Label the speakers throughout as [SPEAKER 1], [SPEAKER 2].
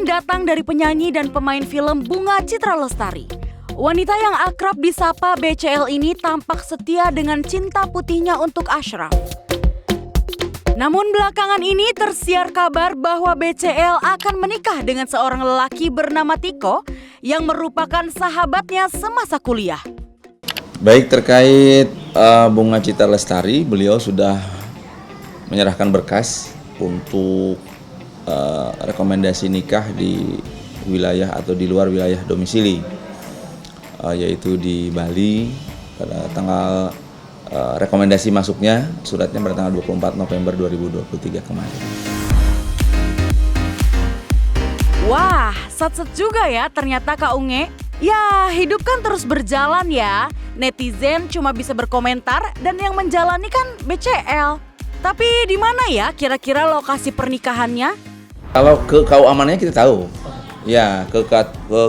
[SPEAKER 1] Kiriman datang dari penyanyi dan pemain film Bunga Citra Lestari. Wanita yang akrab disapa BCL ini tampak setia dengan cinta putihnya untuk Ashraf. Namun belakangan ini tersiar kabar bahwa BCL akan menikah dengan seorang lelaki bernama Tiko yang merupakan sahabatnya semasa kuliah.
[SPEAKER 2] Baik, terkait Bunga Citra Lestari, beliau sudah menyerahkan berkas untuk rekomendasi nikah di wilayah atau di luar wilayah domisili, yaitu di Bali pada tanggal rekomendasi masuknya suratnya pada tanggal 24 November 2023 kemarin.
[SPEAKER 1] Wah, sat-sat juga ya ternyata Kak Unge. Ya, hidup kan terus berjalan ya. Netizen cuma bisa berkomentar dan yang menjalani kan BCL. Tapi di mana ya kira-kira lokasi pernikahannya?
[SPEAKER 2] Kalau ke KUA mananya kita tahu. Ya, ke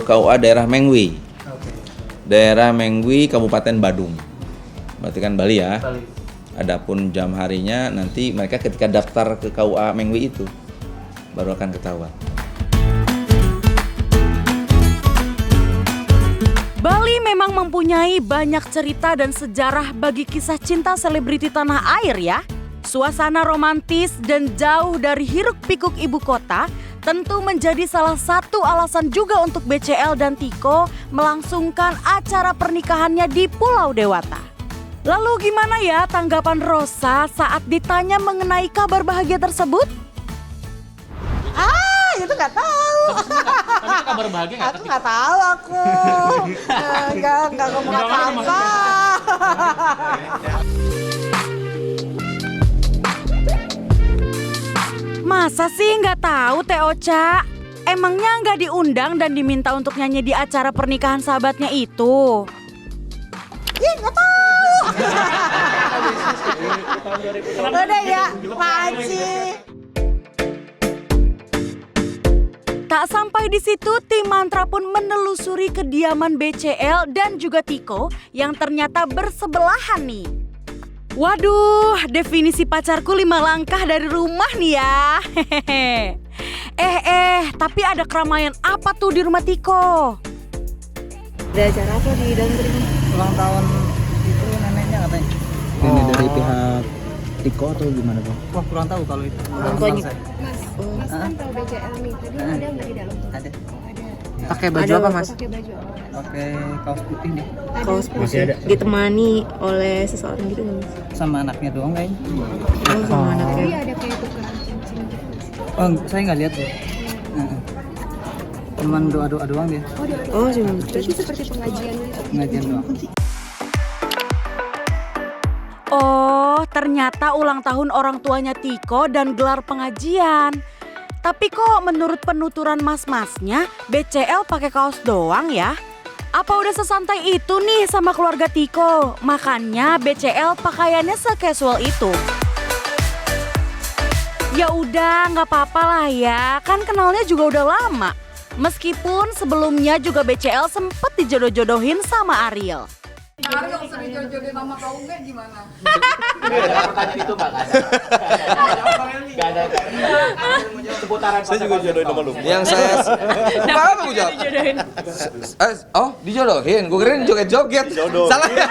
[SPEAKER 2] KUA daerah Mengwi. Daerah Mengwi, Kabupaten Badung. Berarti kan Bali ya. Adapun jam harinya nanti mereka ketika daftar ke KUA Mengwi itu baru akan ketahuan.
[SPEAKER 1] Bali memang mempunyai banyak cerita dan sejarah bagi kisah cinta selebriti tanah air ya. Suasana romantis dan jauh dari hiruk-pikuk ibu kota tentu menjadi salah satu alasan juga untuk BCL dan Tiko melangsungkan acara pernikahannya di Pulau Dewata. Lalu gimana ya tanggapan Rosa saat ditanya mengenai kabar bahagia tersebut?
[SPEAKER 3] Itu nggak tahu.
[SPEAKER 4] Tapi itu kabar bahagia nggak?
[SPEAKER 3] Aku nggak tahu aku. Nggak ngomong apa-apa.
[SPEAKER 1] Masa sih nggak tahu Teh Ocha? Emangnya nggak diundang dan diminta untuk nyanyi di acara pernikahan sahabatnya itu?
[SPEAKER 3] Ih, nggak tahu. Udah ya, Paci.
[SPEAKER 1] Tak sampai di situ, tim Mantra pun menelusuri kediaman BCL dan juga Tiko yang ternyata bersebelahan nih. Waduh, definisi pacarku 5 langkah dari rumah nih ya. Tapi ada keramaian apa tuh di rumah Tiko?
[SPEAKER 5] Ada acara apa di dalam rumah?
[SPEAKER 6] Ulang tahun itu neneknya katanya. Ini dari pihak Tiko atau gimana Bang? Wah kurang tahu kalau itu.
[SPEAKER 5] Orang tuanya.
[SPEAKER 7] Mas kan tahu BCL nih, tadi ada nggak di dalam?
[SPEAKER 6] Ada.
[SPEAKER 5] Pakai baju apa Mas?
[SPEAKER 7] Pakai baju apa?
[SPEAKER 6] Pakai kaos putih deh.
[SPEAKER 5] Kaos putih. Ditemani oleh seseorang gitu nggak Mas?
[SPEAKER 6] Sama anaknya doang kayaknya.
[SPEAKER 5] Oh, sama anaknya.
[SPEAKER 7] Tapi ada kayak tukeran cincin gitu.
[SPEAKER 6] Oh saya nggak lihat tuh. Cuman doa-doa doang dia.
[SPEAKER 5] Oh, cuma
[SPEAKER 7] Berarti seperti pengajian gitu.
[SPEAKER 6] Pengajian doang.
[SPEAKER 1] Oh, ternyata ulang tahun orang tuanya Tiko dan gelar pengajian. Tapi kok menurut penuturan mas-masnya, BCL pakai kaos doang ya? Apa udah sesantai itu nih sama keluarga Tiko? Makanya BCL pakaiannya se-casual itu. Ya udah, nggak apa-apa lah ya. Kan kenalnya juga udah lama. Meskipun sebelumnya juga BCL sempet dijodoh-jodohin sama Ariel.
[SPEAKER 8] Ariel sering jodohin sama Kak Unge gimana?
[SPEAKER 4] Pertanyaan itu Mbak, nggak ada. Seputaran.
[SPEAKER 9] Saya juga jodohin sama lu.
[SPEAKER 10] Yang saya apa aku jawab? Oh, dijodohin. Gue kirain joget-joget.
[SPEAKER 9] Jodoh.
[SPEAKER 10] Salah ya?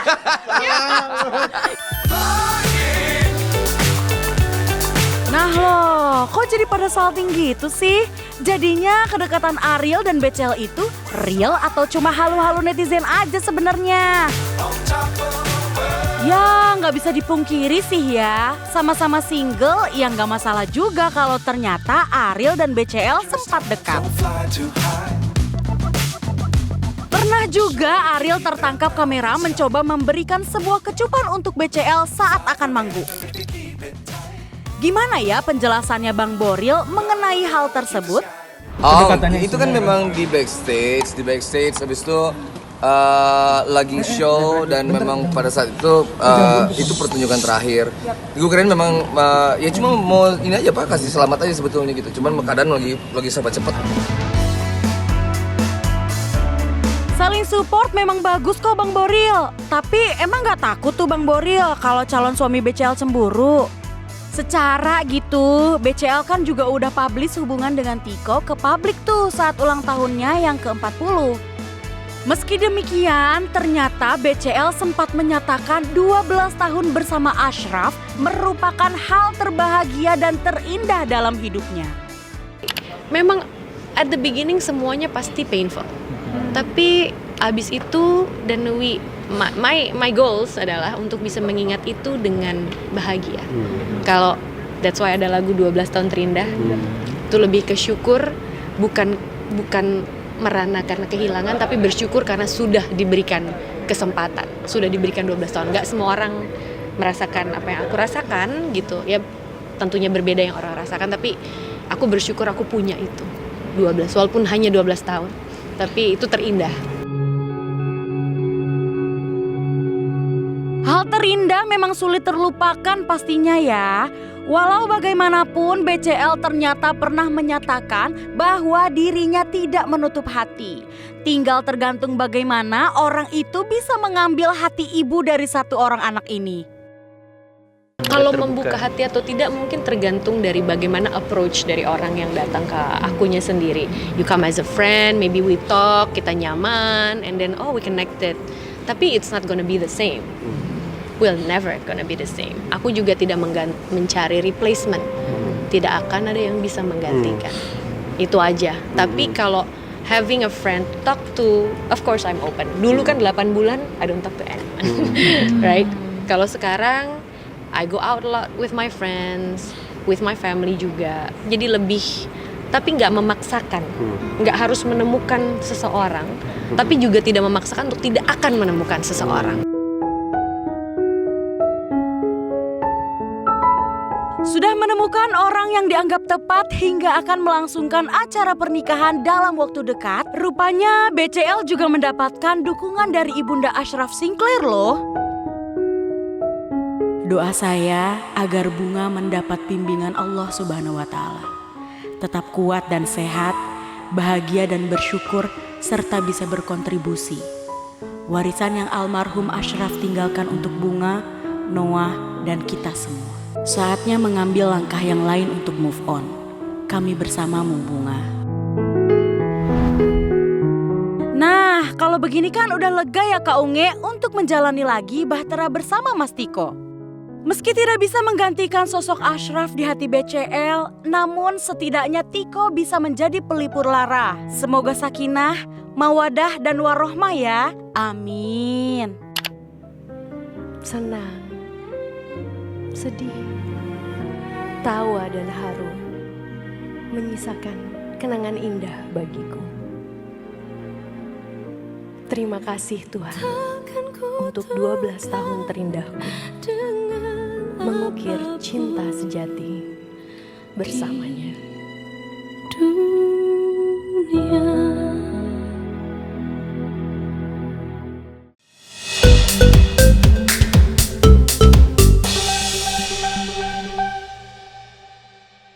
[SPEAKER 1] Nah loh, kok jadi pada salting gitu sih? Jadinya kedekatan Ariel dan BCL itu real atau cuma halu-halu netizen aja sebenarnya? Ya nggak bisa dipungkiri sih ya, sama-sama single ya nggak masalah juga kalau ternyata Ariel dan BCL sempat dekat. Pernah juga Ariel tertangkap kamera mencoba memberikan sebuah kecupan untuk BCL saat akan manggung. Gimana ya penjelasannya Bang Boril mengenai hal tersebut?
[SPEAKER 10] Oh, itu kan memang di backstage habis itu lagi show dan memang pada saat itu pertunjukan terakhir. Gue kirain memang ya cuma mau ini aja Pak, kasih selamat aja sebetulnya gitu. Cuman keadaan lagi serba cepet.
[SPEAKER 1] Saling support memang bagus kok Bang Boril. Tapi emang gak takut tuh Bang Boril kalau calon suami BCL cemburu? Secara gitu, BCL kan juga udah publish hubungan dengan Tiko ke publik tuh saat ulang tahunnya yang ke-40. Meski demikian, ternyata BCL sempat menyatakan 12 tahun bersama Ashraf merupakan hal terbahagia dan terindah dalam hidupnya.
[SPEAKER 5] Memang at the beginning semuanya pasti painful. Tapi abis itu dan my goals adalah untuk bisa mengingat itu dengan bahagia. Kalau that's why ada lagu 12 tahun terindah. Itu lebih ke syukur, bukan merana karena kehilangan, tapi bersyukur karena sudah diberikan kesempatan, sudah diberikan 12 tahun. Gak semua orang merasakan apa yang aku rasakan gitu. Ya tentunya berbeda yang orang rasakan, tapi aku bersyukur aku punya itu 12, walaupun hanya 12 tahun. Tapi itu terindah.
[SPEAKER 1] Hal terindah memang sulit terlupakan pastinya ya. Walau bagaimanapun BCL ternyata pernah menyatakan bahwa dirinya tidak menutup hati. Tinggal tergantung bagaimana orang itu bisa mengambil hati ibu dari satu orang anak ini.
[SPEAKER 5] Kalau membuka hati atau tidak mungkin tergantung dari bagaimana approach dari orang yang datang ke akunya sendiri. You come as a friend, maybe we talk, kita nyaman, and then we connected. Tapi it's not gonna be the same. Will never gonna be the same. Aku juga tidak mencari replacement. Tidak akan ada yang bisa menggantikan. Itu aja. Tapi kalau having a friend to talk to, of course I'm open. Dulu kan 8 bulan I don't talk to anyone. Right? Kalau sekarang I go out a lot with my friends, with my family juga. Jadi lebih, tapi nggak memaksakan. Nggak harus menemukan seseorang, tapi juga tidak memaksakan untuk tidak akan menemukan seseorang.
[SPEAKER 1] Sudah menemukan orang yang dianggap tepat hingga akan melangsungkan acara pernikahan dalam waktu dekat, rupanya BCL juga mendapatkan dukungan dari Ibunda Ashraf Sinclair loh. Doa saya agar Bunga mendapat bimbingan Allah Subhanahu wa Ta'ala. Tetap kuat dan sehat, bahagia dan bersyukur, serta bisa berkontribusi. Warisan yang almarhum Ashraf tinggalkan untuk Bunga, Noah, dan kita semua. Saatnya mengambil langkah yang lain untuk move on. Kami bersamamu, Bunga. Nah, kalau begini kan udah lega ya Kak Unge untuk menjalani lagi bahtera bersama Mas Tiko. Meski tidak bisa menggantikan sosok Ashraf di hati BCL, namun setidaknya Tiko bisa menjadi pelipur lara. Semoga sakinah, mawadah, dan warohmah ya. Amin.
[SPEAKER 9] Senang, sedih, tawa dan haru menyisakan kenangan indah bagiku. Terima kasih Tuhan untuk 12 tahun terindahku mengukir cinta sejati bersamanya. Dunia